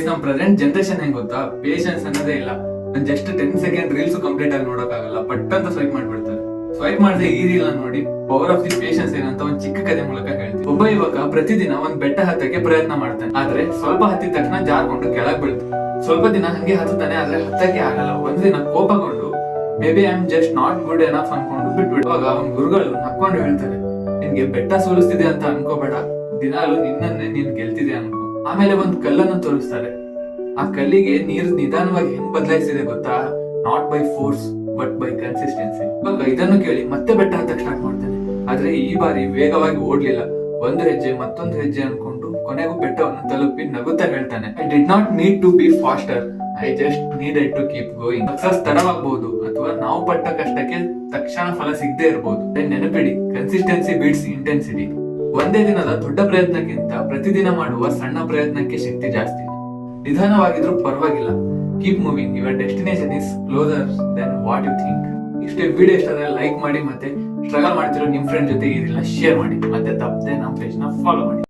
ನಮ್ present generation ಹೆಂಗ್ ಗೊತ್ತಾ, ಪೇಷನ್ಸ್ ಅನ್ನೋದೇ ಇಲ್ಲ. ನಾನು ಜಸ್ಟ್ 10 ಸೆಕೆಂಡ್ ರೀಲ್ಸ್ ಕಂಪ್ಲೀಟ್ ಆಗಿ ನೋಡೋಕ್ಕಾಗಲ್ಲ, ಬಟ್ ಅಂತ ಸ್ವೈಪ್ ಮಾಡ್ಬಿಡ್ತಾರೆ. ಸ್ವೈಪ್ ಮಾಡದೆ ಈ ರೀಲ್ ನೋಡಿ ಪವರ್ ಆಫ್ ದಿ ಪೇಷನ್ಸ್ ಏನಂತ ಒಂದ್ ಚಿಕ್ಕ ಕಥೆ ಮೂಲಕ ಹೇಳ್ತೀನಿ. ಒಬ್ಬ ಯುವಕ ಪ್ರತಿದಿನ ಒಂದ್ ಬೆಟ್ಟ ಹತ್ತಕ್ಕೆ ಪ್ರಯತ್ನ ಮಾಡ್ತಾನೆ. ಆದ್ರೆ ಸ್ವಲ್ಪ ಹತ್ತಿದ ತಕ್ಷಣ ಜಾರ್ಕೊಂಡು ಕೆಳಗ್ ಬೀಳ್ತಾನೆ. ಸ್ವಲ್ಪ ದಿನ ಹಂಗೆ ಹತ್ತುತ್ತಾನೆ, ಆದ್ರೆ ಹತ್ತಕ್ಕೆ ಆಗಲ್ಲ. ಒಂದ್ ದಿನ ಕೋಪಗೊಂಡು may be I am just not good enough ಅನ್ಕೊಂಡು ಬಿಟ್ಬಿಡುವಾಗ ಅವನ್ ಗುರುಗಳು ನಕ್ಕೊಂಡು ಹೇಳ್ತಾರೆ, ನಿನ್ಗೆ ಬೆಟ್ಟ ಸೋಲಿಸ್ತಿದೆ ಅಂತ ಅನ್ಕೋಬೇಡ, ದಿನಾಲು ನಿನ್ನನ್ನೇ ನೀನ್ ಗೆಲ್ತಿದೆ ಅನ್ಕೋ. ಆಮೇಲೆ ಒಂದ್ ಕಲ್ಲನ್ನು ತೋರಿಸ್ತಾರೆ. ಆ ಕಲ್ಲಿಗೆ ನೀರು ನಿಧಾನವಾಗಿ ಹೆಂಗ್ ಬದಲಾಯಿಸಿದೆ ಗೊತ್ತಾ, not by force but by consistency. ಇವಾಗ ಇದನ್ನು ಕೇಳಿ ಮತ್ತೆ ಬೆಟ್ಟ ಹತ್ತಕ್ ಸ್ಟಾರ್ಟ್ ಮಾಡ್ತಾನೆ. ಆದ್ರೆ ಈ ಬಾರಿ ವೇಗವಾಗಿ ಓಡ್ಲಿಲ್ಲ, ಒಂದು ಹೆಜ್ಜೆ ಮತ್ತೊಂದು ಹೆಜ್ಜೆ ಅನ್ಕೊಂಡು ಕೊನೆಗೂ ಬೆಟ್ಟವನ್ನು ತಲುಪಿ ನಗುತ್ತಾ ಹೇಳ್ತಾನೆ, I did not need to be faster, I just needed to keep going. Success ತಡವಾಗಬಹುದು ಅಥವಾ ನಾವು ಪಟ್ಟ ಕಷ್ಟಕ್ಕೆ ತಕ್ಷಣ ಫಲ ಸಿಗದೆ ಇರಬಹುದು. ನೆನಪಿಡಿ, ಕನ್ಸಿಸ್ಟೆನ್ಸಿ ಬೀಟ್ಸ್ ಇಂಟೆನ್ಸಿಟಿ. ಒಂದೇ ದಿನದ ದೊಡ್ಡ ಪ್ರಯತ್ನಕ್ಕಿಂತ ಪ್ರತಿದಿನ ಮಾಡುವ ಸಣ್ಣ ಪ್ರಯತ್ನಕ್ಕೆ ಶಕ್ತಿ ಜಾಸ್ತಿ. ನಿಧಾನವಾಗಿದ್ರೂ ಪರವಾಗಿಲ್ಲ, keep moving, your destination is closer then what you think. ಇಷ್ಟೇ ವಿಡಿಯೋ ಇಷ್ಟ ಆದರೆ ಲೈಕ್ ಮಾಡಿ, ಮತ್ತೆ ಸ್ಟ್ರಗಲ್ ಮಾಡ್ತಿರೋ ನಿಮ್ ಫ್ರೆಂಡ್ ಜೊತೆ ಇದೆಲ್ಲ ಶೇರ್ ಮಾಡಿ, ಮತ್ತೆ ತಪ್ಪದೆ ನಮ್ಮ ಪೇಜ್ ನ ಫಾಲೋ ಮಾಡಿ.